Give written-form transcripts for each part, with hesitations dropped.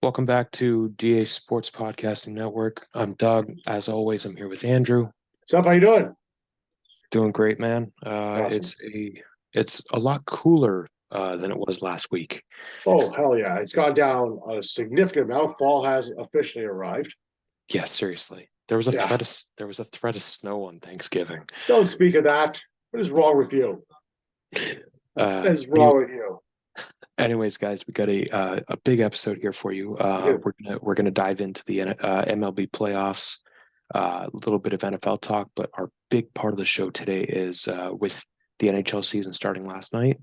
Welcome back to DA Sports Podcasting Network. I'm Doug. As always, I'm here with Andrew. What's up? How you doing? Doing great, man. Awesome. It's a lot cooler than it was last week. Oh, hell yeah. It's gone down a significant amount. Fall has officially arrived. Yeah, seriously. Yeah. There was a threat of snow on Thanksgiving. Don't speak of that. What is wrong with you? What Uh, is any, wrong with you? anyways, guys, we got a big episode here for you. Good. We're gonna dive into the MLB playoffs, a little bit of NFL talk, but our big part of the show today is with the NHL season starting last night.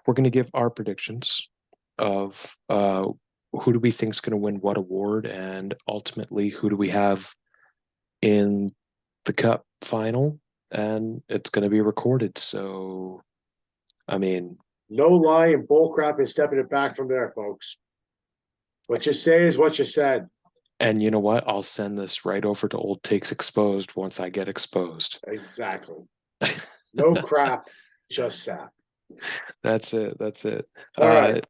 We're going to give our predictions of who do we think is going to win what award, and ultimately who do we have in the Cup final, and it's going to be recorded. So, I mean, No lie and bull crap and stepping it back from there, folks. What you say is what you said. and you know what? I'll send this right over to Old Takes Exposed once I get exposed. Exactly. No crap, just sap. That's it. That's it. All right.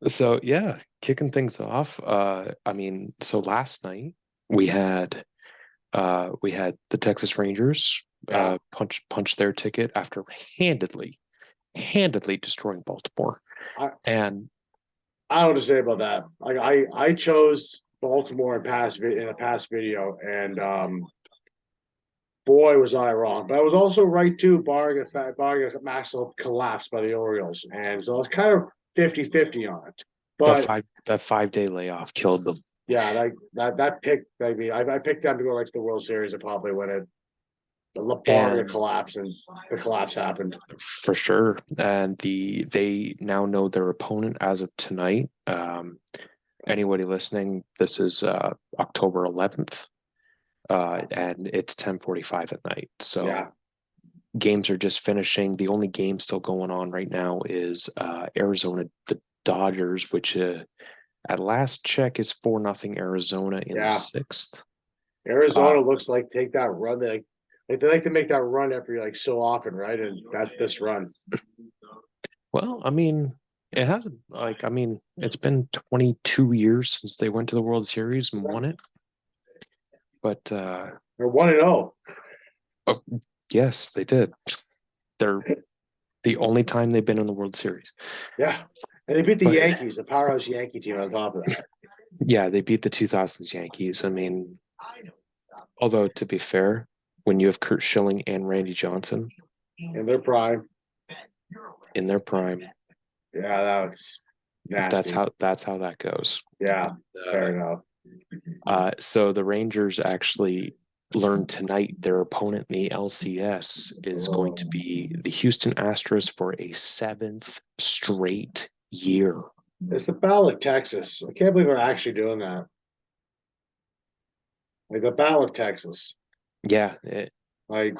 So yeah, kicking things off. So last night we had we had the Texas Rangers Yeah. punch their ticket after handedly destroying Baltimore. I, And I don't know what to say about that. Like I chose Baltimore in a past video, and boy, was I wrong. But I was also right too, barring a massive collapse by the Orioles. And so I was kind of 50-50 on it. But that 5 day layoff killed them yeah, that pick, I picked them to go right to the World Series and probably win it. Barring a and collapse, and the collapse happened. for sure. And they now know their opponent as of tonight. Anybody listening, this is October 11th. And it's 10:45 at night. So Yeah. games are just finishing. The only game still going on right now is Arizona, the Dodgers, which at last check is 4-0 Arizona in the Yeah. sixth. Uh, Arizona looks like take that run. They like to make that run every so often, right? And that's this run. well, I mean, it hasn't it's been 22 years since they went to the World Series and won it. But They're 1-0. oh, yes, they did. They're the only time they've been in the World Series. Yeah. And they beat the But Yankees, the powerhouse Yankee team on top of that. yeah, they beat the 2000s Yankees. I mean, although to be fair, when you have Kurt Schilling and Randy Johnson In their prime. in their prime, Yeah, that was that's nasty. how that goes. Yeah, Uh, fair enough. so the Rangers actually learned tonight their opponent in the LCS is going to be the Houston Astros for a seventh straight year. It's the Battle of Texas. I can't believe we're actually doing that. Like the Battle of Texas. Yeah. Like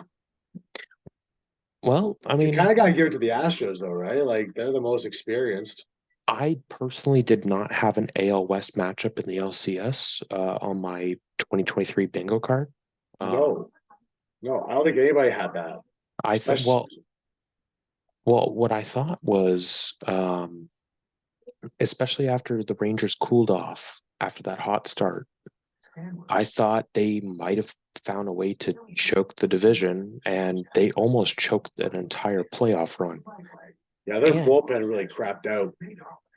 Well, I you kind mean, of got to give it to the Astros, though, right? Like they're the most experienced. I personally did not have an AL West matchup in the LCS on my 2023 bingo card. Um, No, no, I don't think anybody had that. I thought, Especially, what I thought was, especially after the Rangers cooled off after that hot start, I thought they might have found a way to choke the division, and they almost choked an entire playoff run. yeah, their And bullpen really crapped out.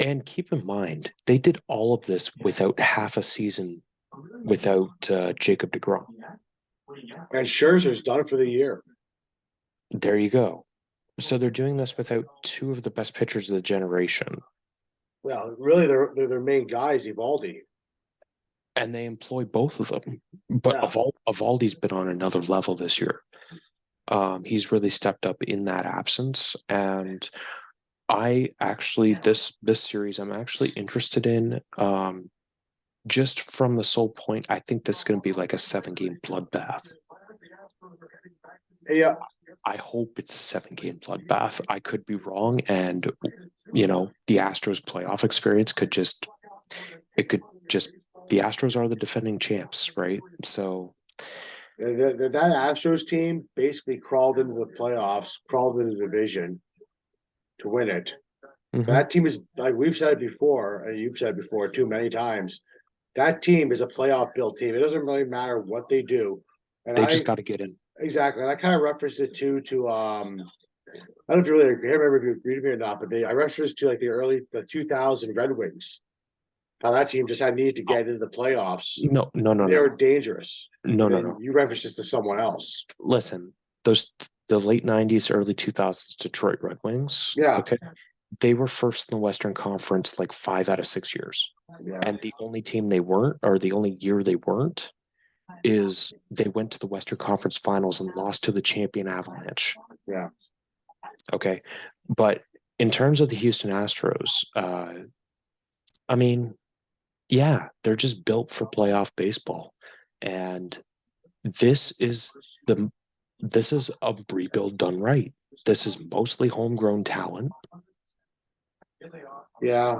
and keep in mind, they did all of this without half a season without Jacob deGrom. And Scherzer's done for the year. There you go. So they're doing this without two of the best pitchers of the generation, Well, really, their main guy is Evaldi. and they employ both of them. But Yeah, Evaldi's been on another level this year. He's really stepped up in that absence, and I actually this series I'm actually interested in. Just from the sole point, I think this is going to be like a 7 game bloodbath. yeah. I hope it's a 7 game bloodbath. I could be wrong, and the Astros playoff experience could just the Astros are the defending champs, right? So That Astros team basically crawled into the playoffs, crawled into the division to win it. mhm. That team is like we've said it before, and you've said it before too many times. that team is a playoff built team. It doesn't really matter what they do. And They just got to get in. exactly, and I kind of referenced it too to I don't know if you really, I can't remember if you agreed with me or not, but I referenced to like the 2000 Red Wings. How that team just had need to get into the playoffs. No, They were dangerous. No. You referenced this to someone else. Listen, the late '90s, early 2000s Detroit Red Wings. Yeah. Okay. They were first in the Western Conference like 5 out of 6 years. Yeah. And the only team they weren't, or the only year they weren't, is they went to the Western Conference Finals and lost to the champion Avalanche. Yeah. Okay. But in terms of the Houston Astros, I mean, yeah, they're just built for playoff baseball. And this is a rebuild done right. This is mostly homegrown talent. Yeah.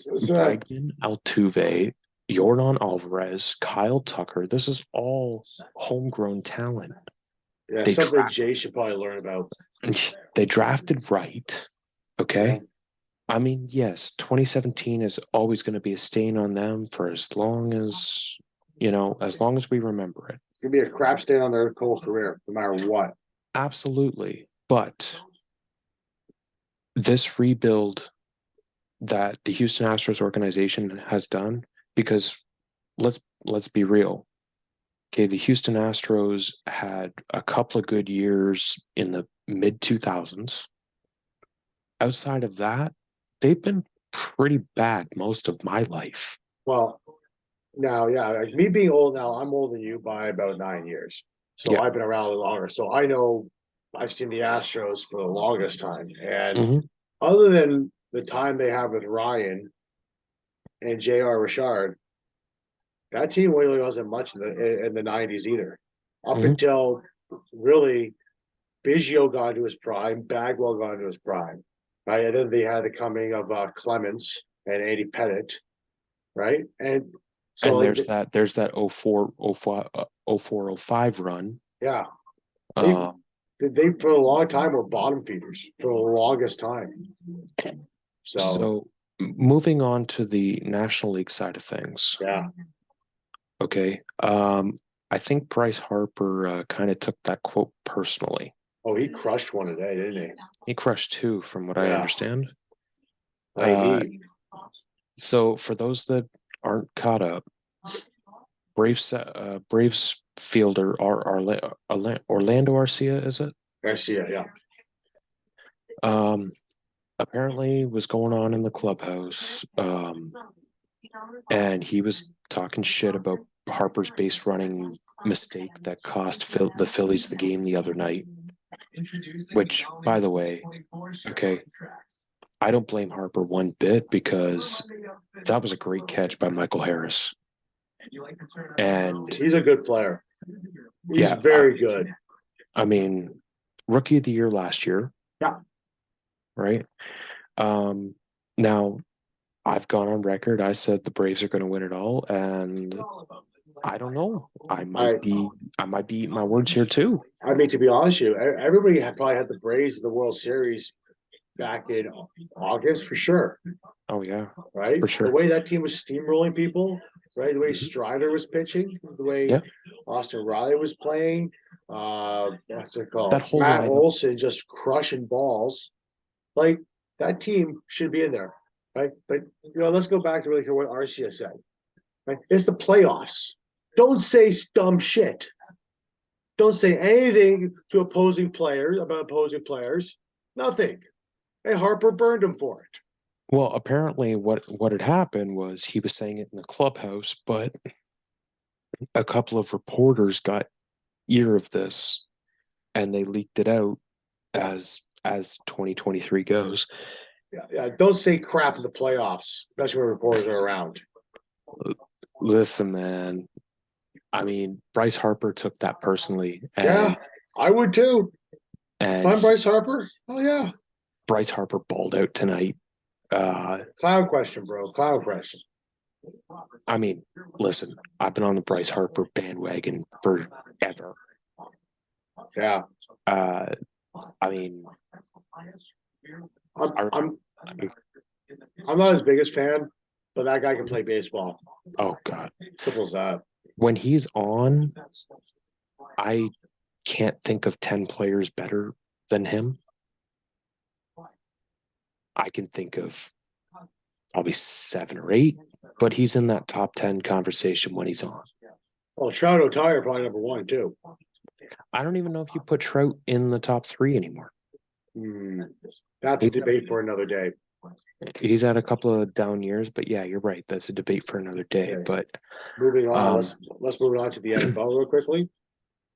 Bregman, Altuve, Yordan Alvarez, Kyle Tucker. This is all homegrown talent. Yeah, something Jay should probably learn about. They drafted right. Okay. Yeah. I mean, yes, 2017 is always going to be a stain on them for as long as, as long as we remember it. It's going to be a crap stain on their whole career, no matter what. Absolutely. But this rebuild that the Houston Astros organization has done, because let's be real. Okay, the Houston Astros had a couple of good years in the mid 2000s. Outside of that, they've been pretty bad most of my life. Well, now, yeah, like me being old now, I'm older than you by about 9 years. So yeah. I've been around a little longer. So I know I've seen the Astros for the longest time. And other than the time they have with Ryan and J.R. Richard, that team really wasn't much in the 90s either. Up until really Biggio got into his prime, Bagwell got into his prime. Right? And then they had the coming of Clemens and Andy Pettitte, right? And so and there's that 04-05 run. Yeah. They for a long time were bottom feeders for the longest time. So moving on to the National League side of things. Yeah. Okay. I think Bryce Harper kind of took that quote personally. Oh, he crushed one today, didn't he? He crushed two, from what I understand. So for those that aren't caught up, Braves fielder Orlando Arcia, is it? Garcia, yeah. Apparently was going on in the clubhouse, and he was talking shit about Harper's base running mistake that cost the Phillies the game the other night. Which, by the way, okay, I don't blame Harper one bit, because that was a great catch by Michael Harris. And he's a good player. He's very good. I mean, rookie of the year last year. Yeah. Right. Now, I've gone on record. I said the Braves are going to win it all, and I don't know. I might be eating my words here too. I mean, to be honest with you, everybody probably had the Braves in the World Series back in August for sure. Oh yeah, right. For sure. The way that team was steamrolling people, right? The way Strider was pitching, the way Austin Riley was playing. What's it called? Matt Olson just crushing balls. Like, that team should be in there, right? But let's go back to really what Arcia said. Right? It's the playoffs. Don't say dumb shit. Don't say anything to opposing players about opposing players. Nothing. And Harper burned him for it. Well, apparently what had happened was he was saying it in the clubhouse, but a couple of reporters got ear of this and they leaked it out as 2023 goes. Yeah. Don't say crap in the playoffs, especially when reporters are around. Listen, man. I mean, Bryce Harper took that personally. And I would too. And I'm Bryce Harper. Oh yeah. Bryce Harper balled out tonight. Clown question, bro. Clown question. I mean, listen, I've been on the Bryce Harper bandwagon forever. Yeah. I mean, I'm not his biggest fan, but that guy can play baseball. Oh God. Simple as that. When he's on, I can't think of 10 players better than him. I can think of probably 7 or 8, but he's in that top 10 conversation when he's on. Well, Trout or Ty are probably number 1 too. I don't even know if you put Trout in the top 3 anymore. That's a debate for another day. He's had a couple of down years, but yeah, you're right. That's a debate for another day. Okay. But moving on, let's move on to the NFL real quickly.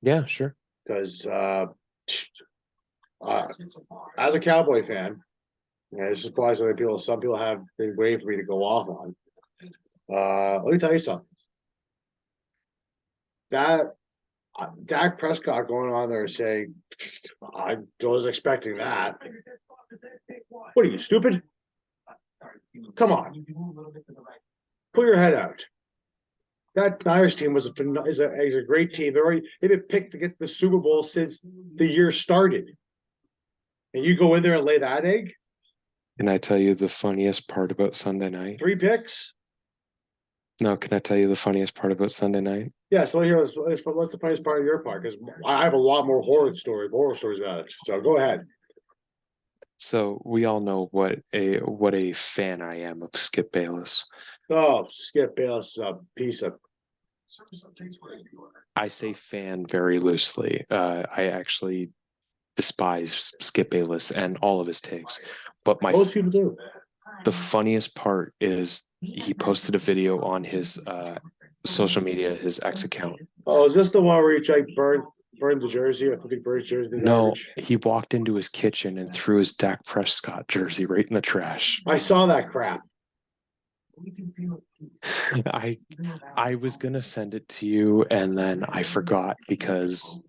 Yeah, sure. Because as a Cowboy fan, this is probably something some people have been waiting for me to go off on. Let me tell you something. That Dak Prescott going on there saying, I was expecting that. What are you, stupid? Come on. Pull your head out. That Niners team is a great team. They've been picked to get the Super Bowl since the year started. And you go in there and lay that egg? Can I tell you the funniest part about Sunday night? 3 picks? No, can I tell you the funniest part about Sunday night? Yeah, so what's the funniest part of your part? Because I have a lot more horror stories about it. So go ahead. So we all know what a fan I am of Skip Bayless. Oh, Skip Bayless is a piece of. I say fan very loosely. I actually despise Skip Bayless and all of his takes. But most people do. The funniest part is he posted a video on his social media, his X account. Oh, is this the one where he tried burned the jersey? I think he burned jersey. No, he walked into his kitchen and threw his Dak Prescott jersey right in the trash. I saw that crap. I was gonna send it to you and then I forgot because,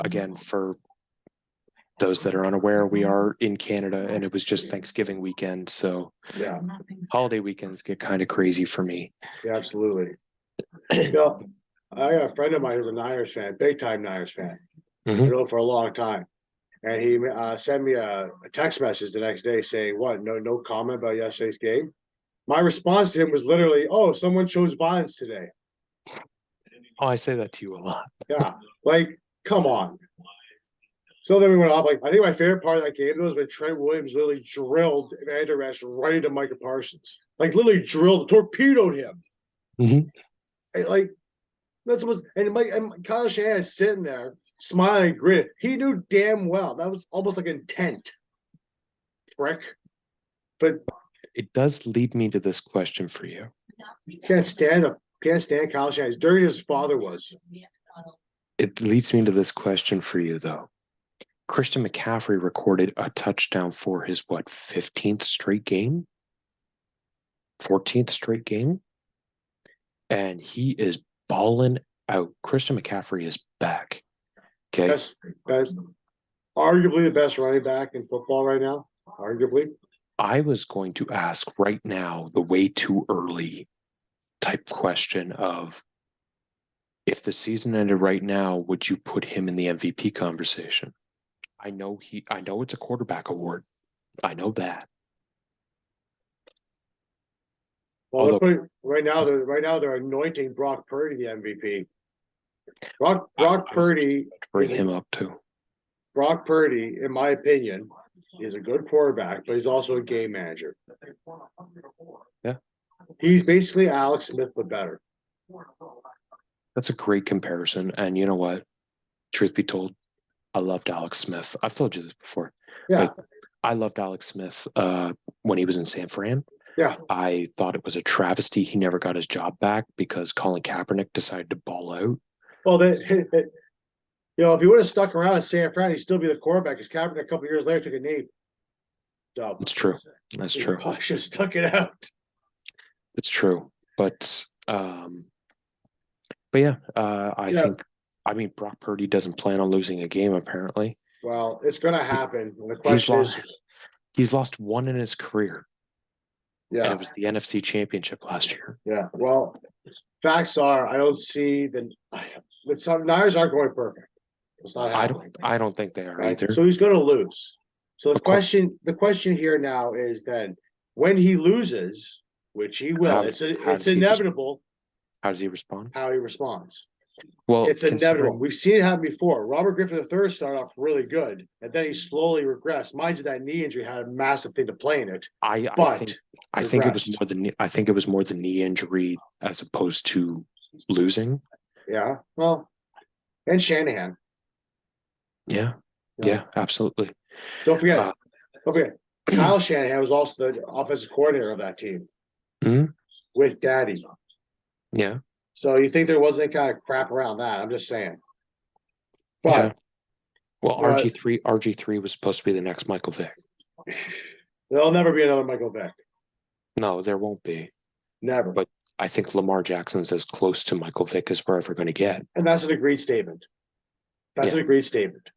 again, for those that are unaware, we are in Canada and it was just Thanksgiving weekend, so yeah, holiday weekends get kind of crazy for me. Yeah, absolutely. You know, I got a friend of mine who's a Niners fan, big time Niners fan. Mm-hmm. I know for a long time, and he sent me a text message the next day saying, "What? No comment about yesterday's game." My response to him was literally, "Oh, someone chose violence today." Oh, I say that to you a lot. Yeah, like, come on. So then we went off. Like, I think my favorite part of that game was when Trent Williams literally drilled Vander Esch right into Micah Parsons. Like, literally torpedoed him. Mm-hmm. Like, that's what. And Kyle Shanahan is sitting there smiling, grin. He knew damn well that was almost like intent. Frick. But it does lead me to this question for you. Can't stand Kyle Shanahan. As dirty as his father was. It leads me to this question for you, though. Christian McCaffrey recorded a touchdown for his, 15th straight game? 14th straight game? And he is balling out. Christian McCaffrey is back. Okay. Best, arguably the best running back in football right now. Arguably. I was going to ask right now the way too early type question of, if the season ended right now, would you put him in the MVP conversation? I know it's a quarterback award. I know that. Well, right now they're anointing Brock Purdy the MVP. Brock Purdy bring him up too. Brock Purdy, in my opinion, is a good quarterback, but he's also a game manager. Yeah. He's basically Alex Smith, but better. That's a great comparison. And you know what? Truth be told, I loved Alex Smith. I've told you this before. Yeah. But I loved Alex Smith when he was in San Fran. Yeah. I thought it was a travesty he never got his job back because Colin Kaepernick decided to ball out. Well, if he would have stuck around in San Fran, he'd still be the quarterback because Kaepernick a couple of years later took a knee. So, it's true. That's true. I should have stuck it out. It's true. But yeah, I think Brock Purdy doesn't plan on losing a game, apparently. Well, it's going to happen. The question he's lost one in his career. Yeah. And it was the NFC Championship last year. Yeah. Well, facts are, I don't see some Niners aren't going perfect. It's not happening. I don't think they are either. So he's going to lose. So the question here now is then, when he loses, which he will. It's inevitable. How does he respond? How he responds. Well, it's inevitable. We've seen it happen before. Robert Griffin III started off really good, and then he slowly regressed. Mind you, that knee injury had a massive thing to play in it. I think it was more the knee injury as opposed to losing. Yeah. Well, and Shanahan. Yeah. Yeah, absolutely. Don't forget. Kyle Shanahan was also the offensive coordinator of that team with Daddy. Yeah. So you think there wasn't any kind of crap around that? I'm just saying. But yeah. Well, RG3 was supposed to be the next Michael Vick. There'll never be another Michael Vick. No, there won't be. Never. But I think Lamar Jackson's as close to Michael Vick as we're ever going to get. And that's an agreed statement. That's an agreed statement.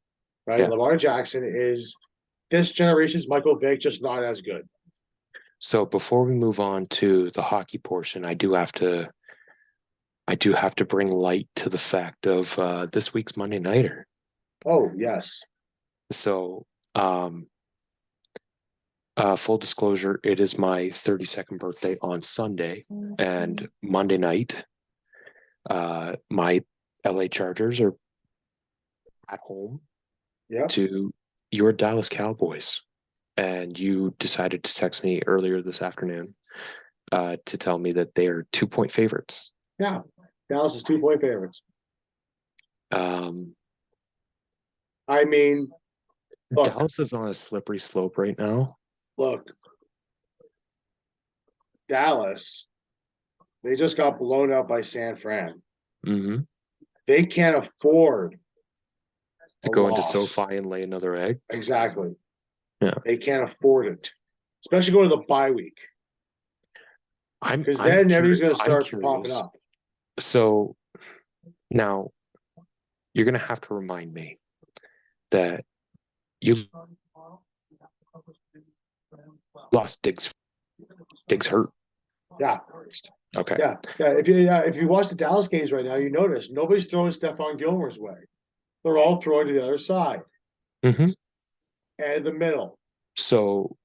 Right? Yeah. Lamar Jackson is this generation's Michael Vick, just not as good. So before we move on to the hockey portion, I do have to bring light to the fact of this week's Monday Nighter. Oh, yes. So, full disclosure, it is my 32nd birthday on Sunday, and Monday night, my LA Chargers are at home to your Dallas Cowboys. And you decided to text me earlier this afternoon to tell me that they are 2-point favorites. Yeah, Dallas is 2-point favorites. I mean, look, Dallas is on a slippery slope right now. Look, Dallas, they just got blown out by San Fran. Mm-hmm. They can't afford to go into SoFi and lay another egg. Exactly. Yeah. They can't afford it, especially going to the bye week. Because then everything's going to start popping up. So now you're going to have to remind me that you lost Diggs. Diggs hurt. Yeah. Okay. Yeah. If you watch the Dallas games right now, you notice nobody's throwing Stephon Gilmore's way. They're all throwing to the other side. Mm-hmm. And the middle. So,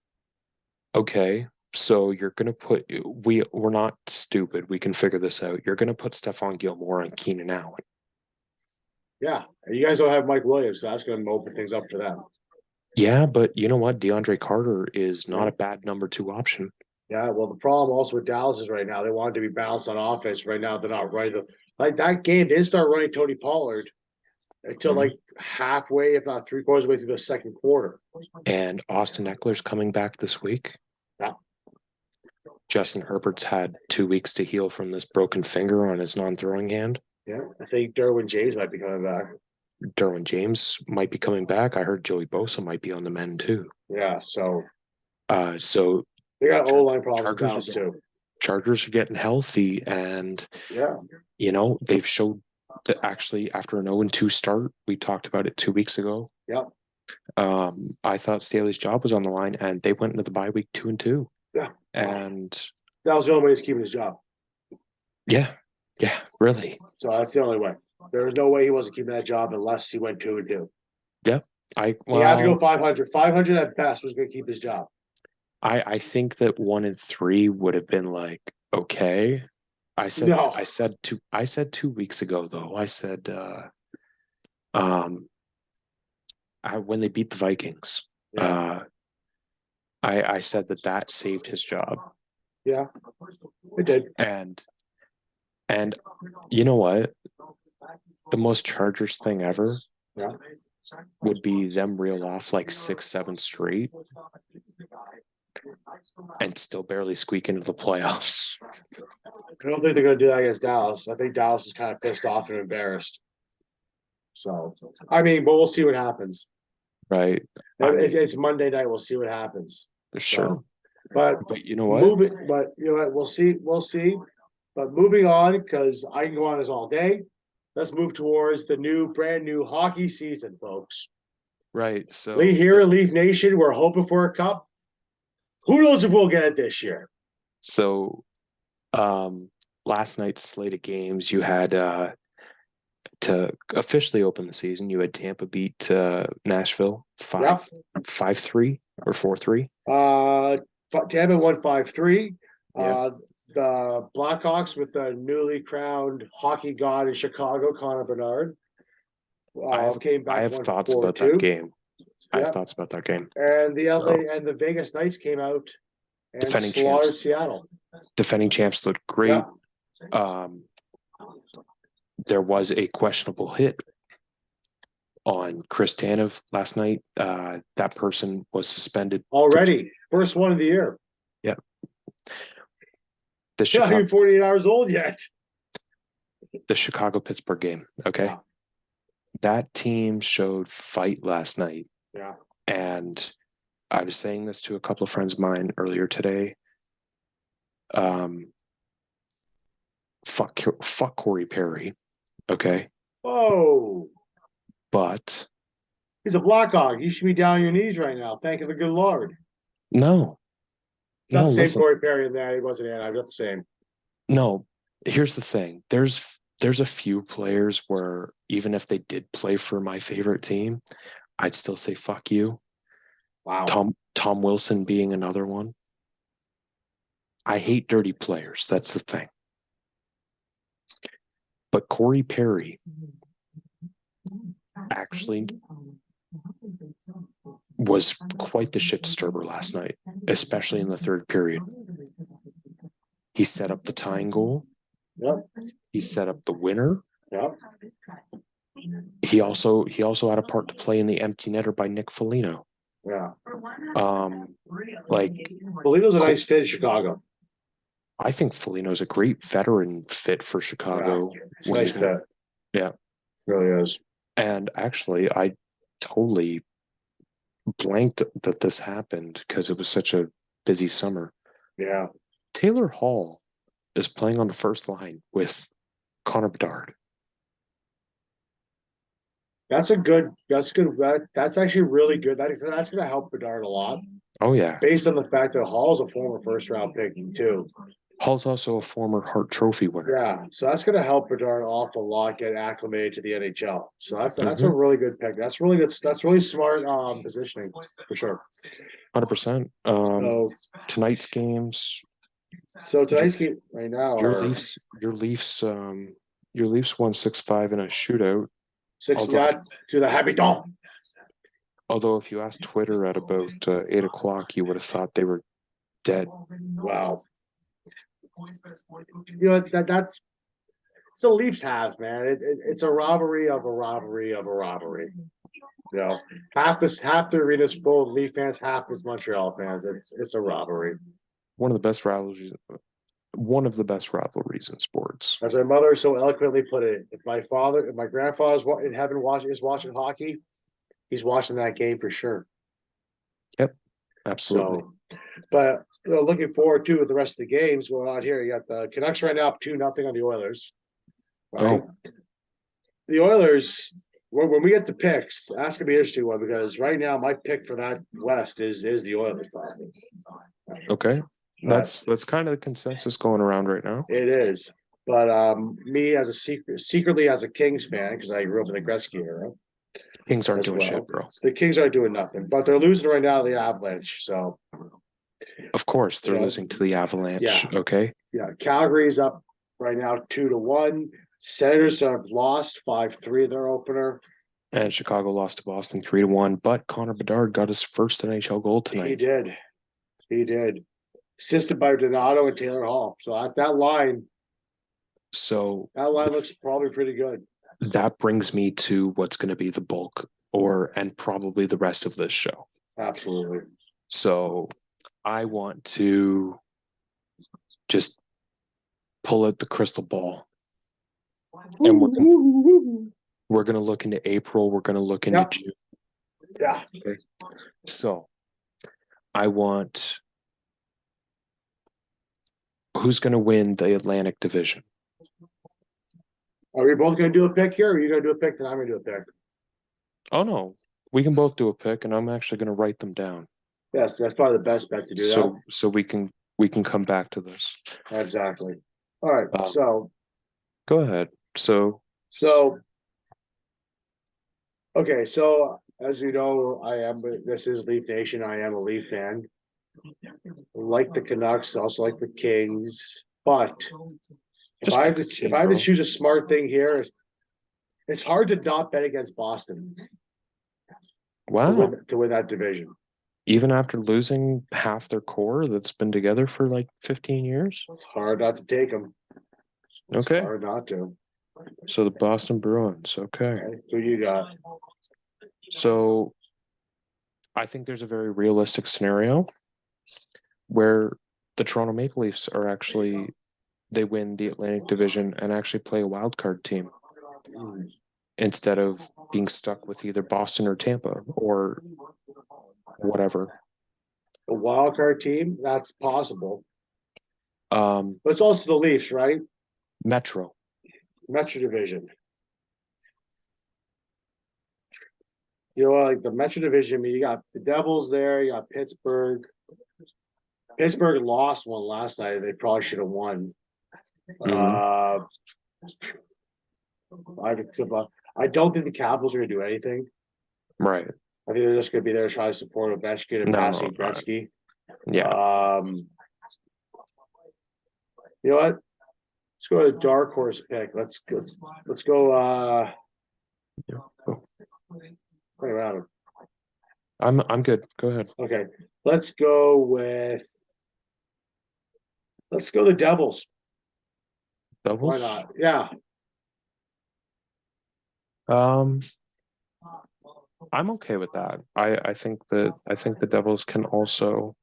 okay. So you're going to put we're not stupid. We can figure this out. You're going to put Stephon Gilmore on Keenan Allen. Yeah. You guys don't have Mike Williams, so that's going to open things up for them. Yeah, but you know what? DeAndre Carter is not a bad number 2 option. Yeah, well, the problem also with Dallas is right now they want to be balanced on offense. Right now, they're not ready. Like that game, they didn't start running Tony Pollard until like halfway, if not 3/4 of the way through the second quarter. And Austin Eckler's coming back this week. Yeah. Justin Herbert's had 2 weeks to heal from this broken finger on his non-throwing hand. Yeah, I think Derwin James might be coming back. Derwin James might be coming back. I heard Joey Bosa might be on the mend too. Yeah, so they got O-line problems Dallas too. Chargers are getting healthy, and you know, they've showed that actually after an 0-2 start, we talked about it 2 weeks ago. Yep. I thought Staley's job was on the line, and they went into the bye week 2-2. Yeah. And that was the only way he's keeping his job. Yeah. Yeah, really. So that's the only way. There was no way he wasn't keeping that job unless he went 2-2. Yep. He had to go 500. 500 at best was going to keep his job. I think that 1-3 would have been like okay. I said 2 weeks ago though. I said when they beat the Vikings, I said that saved his job. Yeah, it did. And you know what? The most Chargers thing ever would be them reel off like 6-7 straight and still barely squeak into the playoffs. I don't think they're going to do that against Dallas. I think Dallas is kind of pissed off and embarrassed. So, I mean, but we'll see what happens. Right. It's Monday night. We'll see what happens. Sure. So, but you know what? We'll see. We'll see. But moving on, because I can go on this all day. Let's move towards the brand new hockey season, folks. Right. So here at Leaf Nation, we're hoping for a cup. Who knows if we'll get it this year? So, last night's slate of games, you had to officially open the season. You had Tampa beat Nashville 5-3 or 4-3. Tampa won 5-3. The Blackhawks with the newly crowned hockey god in Chicago, Connor Bedard, came back. I have thoughts about that game. I have thoughts about that game. And the LA and the Vegas Knights came out and defending slaughtered champs. Seattle. Defending champs looked great. There was a questionable hit on Chris Tanev last night. That person was suspended already. First one of the year. Yeah. Not even 48 hours old yet. The Chicago-Pittsburgh game, okay? Yeah. That team showed fight last night. Yeah. And I was saying this to a couple of friends of mine earlier today. Fuck Corey Perry, okay? Oh. But he's a Blackhawk. You should be down on your knees right now, thanking the good Lord. No. It's not the same Corey Perry in there. He wasn't in. I'm not the same. No. Here's the thing. There's a few players where even if they did play for my favorite team, I'd still say fuck you. Wow. Tom Wilson being another one. I hate dirty players. That's the thing. But Corey Perry actually was quite the shit disturber last night, especially in the third period. He set up the tying goal. Yep. He set up the winner. Yep. He also had a part to play in the empty netter by Nick Foligno. Yeah. Foligno's a nice fit in Chicago. I think Foligno's a great veteran fit for Chicago. Yeah, it's nice fit. Yeah. Really is. And actually, I totally blanked that this happened because it was such a busy summer. Yeah. Taylor Hall is playing on the first line with Connor Bedard. That's good. That's actually really good. That's going to help Bedard a lot. Oh, yeah. Based on the fact that Hall's a former first-round pick, too. Hall's also a former Hart Trophy winner. Yeah, so that's going to help Bedard an awful lot get acclimated to the NHL. So that's a really good pick. That's really good. That's really smart positioning for sure. 100%. Tonight's games. So tonight's game right now. Your Leafs won 6-5 in a shootout. 6-0 to the Habitants. Although if you asked Twitter at about 8 o'clock, you would have thought they were dead. Wow. You know, that's it's a Leafs have, man. It's a robbery of a robbery of a robbery. You know, half the arena's full of Leaf fans, half is Montreal fans. It's a robbery. One of the best rivalries in sports. As my mother so eloquently put it, if my grandfather's in heaven is watching hockey, he's watching that game for sure. Yep, absolutely. So, but looking forward to the rest of the games going on here. You got the Canucks right now up 2-0 on the Oilers. Right? Oh. The Oilers, when we get the picks, that's gonna be an interesting one because right now my pick for that West is the Oilers probably. Okay. That's kind of the consensus going around right now. It is. But me as secretly as a Kings fan, because I grew up in the Gretzky era. Kings aren't doing shit, bro. The Kings aren't doing nothing, but they're losing right now to the Avalanche. So of course they're losing to the Avalanche. Yeah. Okay. Yeah. Calgary's up right now 2-1. Senators have lost 5-3 their opener. And Chicago lost to Boston 3-1. But Connor Bedard got his first NHL goal tonight. He did. Assisted by Donato and Taylor Hall. So that line looks probably pretty good. That brings me to what's going to be the bulk and probably the rest of this show. Absolutely. So I want to just pull out the crystal ball. And we're going to look into April. We're going to look into June. Yeah. Okay. So I want... Who's going to win the Atlantic Division? Are we both going to do a pick here, or are you going to do a pick, and I'm going to do a pick? Oh, no. We can both do a pick, and I'm actually going to write them down. Yes, that's probably the best bet to do that. So we can come back to this. Exactly. All right, so... Go ahead. Okay, so as you know, this is Leaf Nation. I am a Leaf fan. Like the Canucks, also like the Kings. But if Just I pick have to, a team, if I have to bro. choose a smart thing here, it's hard to not bet against Boston Wow. to win that division. Even after losing half their core that's been together for like 15 years? It's hard not to take them. It's Okay. hard not to. So the Boston Bruins. Okay. Okay, who you got? So I think there's a very realistic scenario where the Toronto Maple Leafs are actually they win the Atlantic Division and actually play a wild card team instead of being stuck with either Boston or Tampa or whatever. A wild card team? That's possible. But it's also the Leafs, right? Metro. Metro Division. You know, like the Metro Division, I mean, you got the Devils there, you got Pittsburgh. Pittsburgh lost one last night. They probably should have won. Mm-hmm. I don't think the Capitals are going to do anything. Right. I think they're just going to be there to try to support Ovechkin and passing Gretzky. Yeah. You know what? Let's go to dark horse pick. Let's go. Wait around. I'm good. Go ahead. Okay, let's go the Devils. Devils? Why not? Yeah. I'm okay with that. I think the Devils can also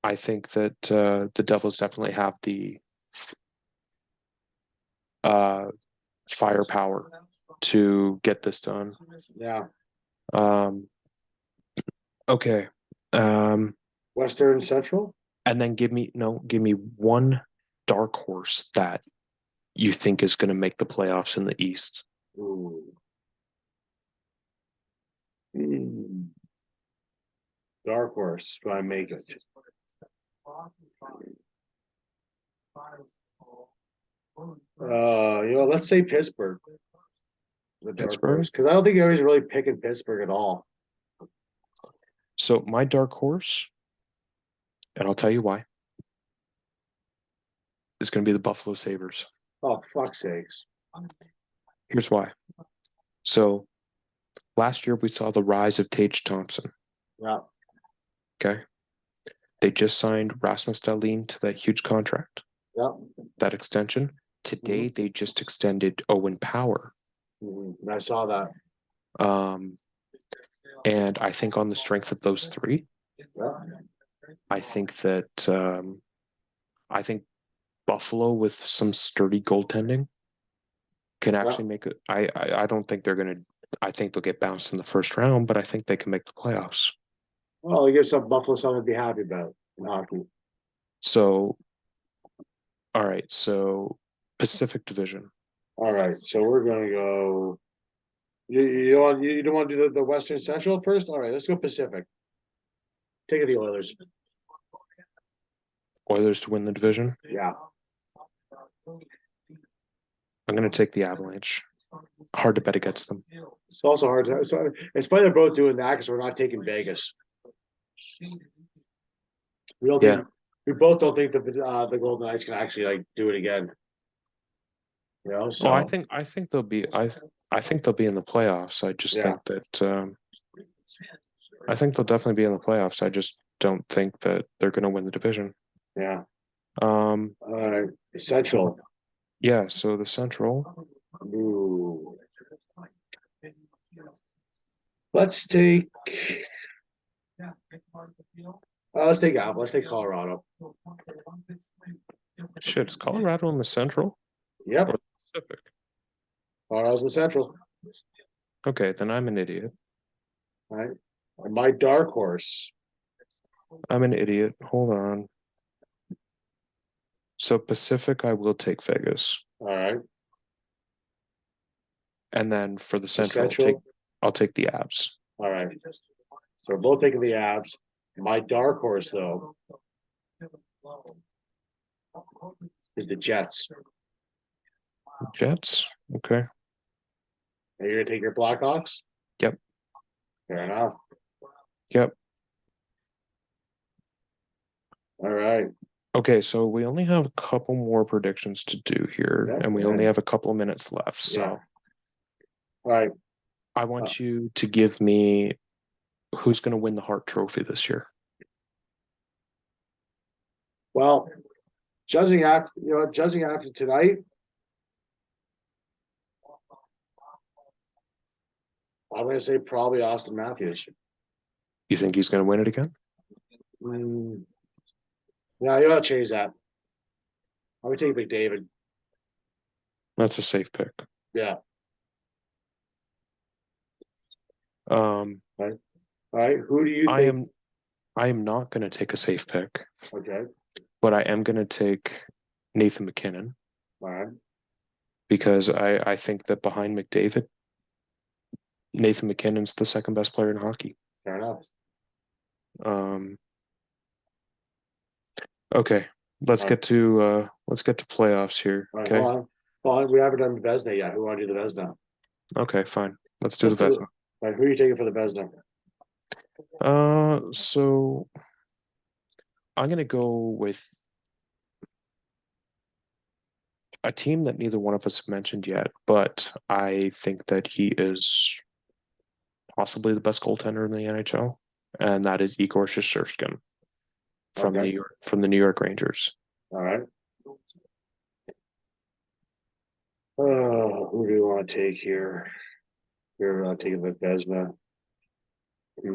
I think that the Devils definitely have the firepower to get this done. Yeah. Okay. Western Central? And then give me one dark horse that you think is going to make the playoffs in the East. Ooh. Dark horse, but I make it. Let's say Pittsburgh. The dark horse, because I don't think anybody's really picking Pittsburgh at all. So my dark horse, and I'll tell you why, is going to be the Buffalo Sabres. Oh, fuck's sakes. Here's why. So last year we saw the rise of Tage Thompson. Yeah. Okay. They just signed Rasmus Dahlin to that huge contract. Yeah. That extension. Today they just extended Owen Power. I saw that. And I think on the strength of those three, I think that I think Buffalo with some sturdy goaltending can actually make it. I don't think they're gonna. I think they'll get bounced in the first round, but I think they can make the playoffs. Well, it gives Buffalo something to be happy about in hockey. So, all right. So Pacific Division. All right, so we're gonna go. You don't want to do the Western Central first? All right, let's go Pacific. Take it the Oilers. Oilers to win the division. Yeah. I'm going to take the Avalanche. Hard to bet against them. It's also hard to. It's funny they're both doing that because we're not taking Vegas. We don't think. We both don't think the Golden Knights can actually like do it again. You know. So I think they'll be. I think they'll be in the playoffs. I just think that. I think they'll definitely be in the playoffs. I just don't think that they're going to win the division. Yeah. All right. Central. Yeah. So the Central. Ooh. Let's take. Let's take Apple. Let's take Colorado. Shit, is Colorado in the Central? Yep. Or Pacific? Colorado's the Central. Okay, then I'm an idiot. All right. And my dark horse. I'm an idiot. Hold on. So Pacific, I will take Vegas. All right. And then for the Central, I'll take the Abs. All right. So we're both taking the Abs. My dark horse, though, is the Jets. Jets? Okay. Are you going to take your Blackhawks? Yep. Fair enough. Yep. All right. Okay, so we only have a couple more predictions to do here, and we only have a couple of minutes left. So, all right. I want you to give me who's going to win the Hart Trophy this year. Well, judging after tonight, I'm going to say probably Austin Matthews. You think he's going to win it again? Yeah, you gotta change that. I would take McDavid. That's a safe pick. Yeah. Right. All right. Who do you think? I am not going to take a safe pick. Okay. But I am going to take Nathan MacKinnon. All right. Because I think that behind McDavid, Nathan MacKinnon's the second best player in hockey. Fair enough. Okay. Let's get to playoffs here. Right, okay. hold on. We haven't done the Vezina yet. Who want to do the Vezina? Okay, fine. Let's do the Vezina. Right, who are you taking for the Vezina? So I'm gonna go with a team that neither one of us have mentioned yet, but I think that he is possibly the best goaltender in the NHL, and that is Igor Shesterkin from the New York Rangers. All right. Who do you want to take here? You're taking the Vezina. Oh.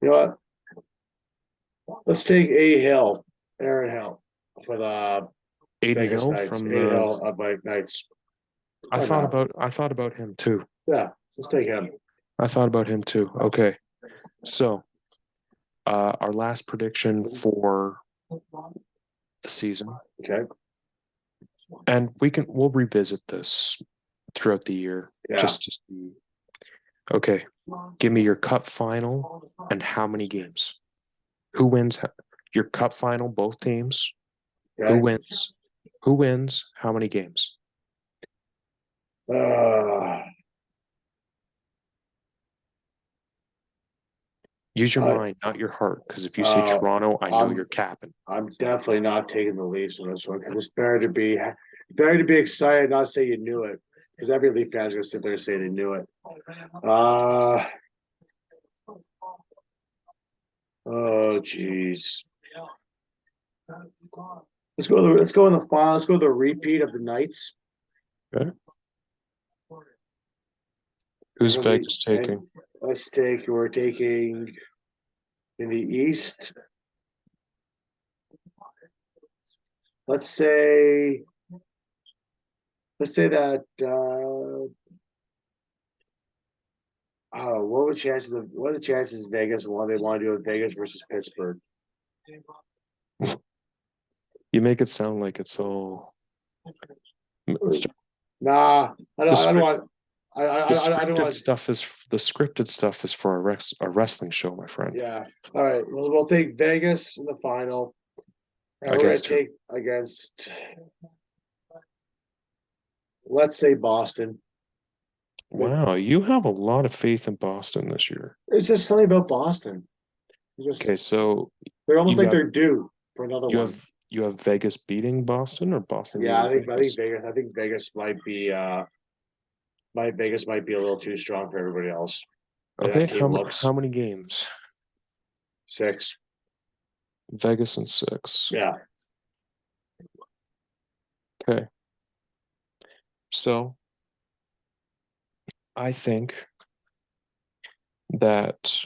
You know what? Let's take Aaron Hill, for the Aiden Vegas Hill Knights. from Aiden the Hill of my Knights. I thought about him too. Yeah, let's take him. I thought about him too. Okay. So our last prediction for the season. Okay. And we'll revisit this throughout the year. Yeah. Okay. Give me your cup final and how many games. Who wins your cup final, both teams? Okay. Who wins? Who wins? How many games? Use your mind, not your heart, because if you say Toronto, I know you're capping. I'm definitely not taking the Leafs on this one because it's better to be excited, not say you knew it, because every Leaf fan's gonna sit there and say they knew it. Oh geez. Let's go in the final. Let's go to the repeat of the Knights. Okay. Who's Vegas taking? We're taking in the East. Let's say that what are the chances of Vegas what they want to do with Vegas versus Pittsburgh? You make it sound like it's all Nah, I don't want. The scripted stuff is for a wrestling show, my friend. Yeah. All right. Well, we'll take Vegas in the final. And we're going to take against, let's say, Boston. Wow, you have a lot of faith in Boston this year. It's just something about Boston. Okay, so they're almost like they're due for another one. You have Vegas beating Boston or Boston? Yeah, I think Vegas. I think Vegas might be. Vegas might be a little too strong for everybody else. Okay, how many games? 6. Vegas and 6. Yeah. Okay. So I think that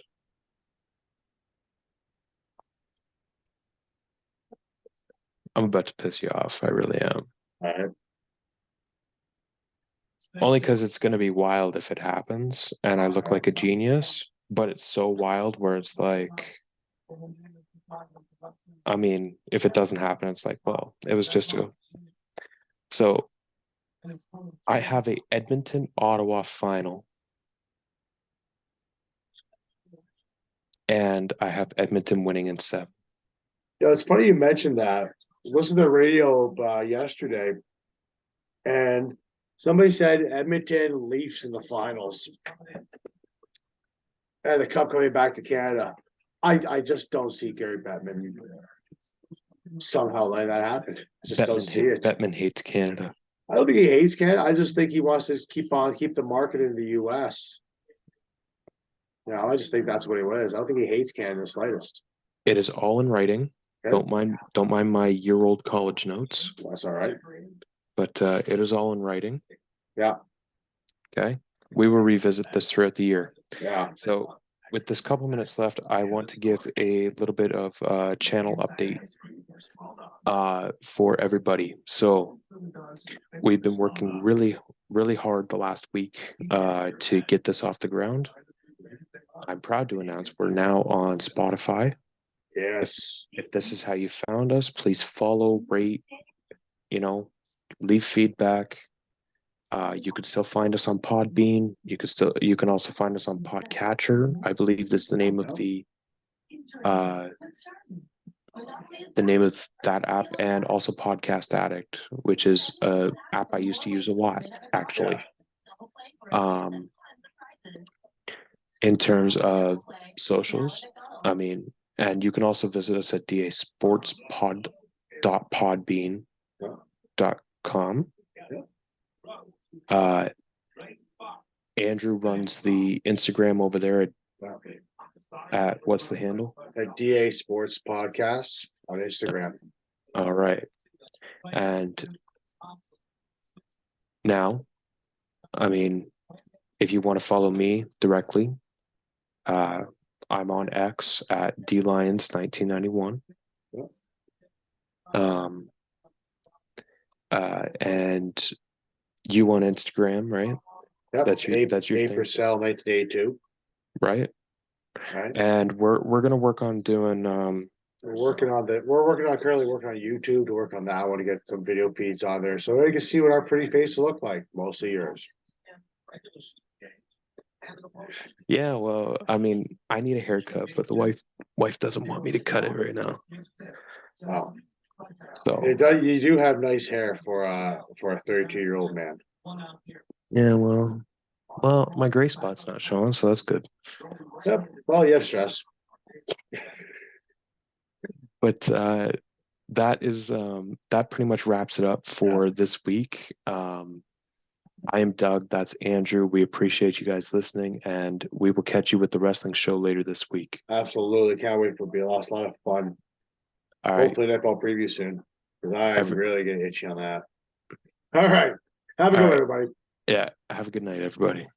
I'm about to piss you off. I really am. All right. Only because it's going to be wild if it happens and I look like a genius, but it's so wild where it's like, I mean, if it doesn't happen, it's like, well, it was just So I have a Edmonton-Ottawa final. and I have Edmonton winning in 7. Yeah, it's funny you mentioned that. Listened to the radio yesterday, and somebody said Edmonton Leafs in the finals, and the Cup coming back to Canada. I just don't see Gary Bettman somehow letting that happen. I just don't see it. Bettman hates Canada. I don't think he hates Canada. I just think he wants to keep the market in the U.S. I just think that's what it was. I don't think he hates Canada in the slightest. It is all in writing. Okay. Don't mind my year-old college notes. That's all right. But it is all in writing. Yeah. Okay. We will revisit this throughout the year. Yeah. So with this couple minutes left, I want to give a little bit of channel update for everybody. So we've been working really, really hard the last week to get this off the ground. I'm proud to announce we're now on Spotify. Yes. If this is how you found us, please follow, rate, leave feedback. You could still find us on Podbean. You can also find us on Podcatcher. I believe that's the name of the name of that app, and also Podcast Addict, which is a app I used to use a lot, actually. In terms of socials, and you can also visit us at dasportspod.podbean.com. Andrew runs the Instagram over there at what's the handle? At DA Sports Podcasts on Instagram. All right. And now, if you want to follow me directly, I'm on X at DLions1991. And you on Instagram, right? Yep. That's your thing. Purcell 1982. Right. And we're gonna work on doing we're currently working on YouTube to work on that. I want to get some video feeds on there so you can see what our pretty faces look like, mostly yours. Yeah, well, I need a haircut, but the wife doesn't want me to cut it right now. Oh. So you do have nice hair for a 32-year-old man. Yeah, well, my gray spot's not showing, so that's good. Yep. Well, you have stress. But that pretty much wraps it up for this week. I am Doug. That's Andrew. We appreciate you guys listening, and we will catch you with the wrestling show later this week. Absolutely. Can't wait for it. It'll be a lot of fun. All right. Hopefully NFL preview soon, because I'm really getting itchy on that. All right. Have a good one, everybody. Yeah. Have a good night, everybody.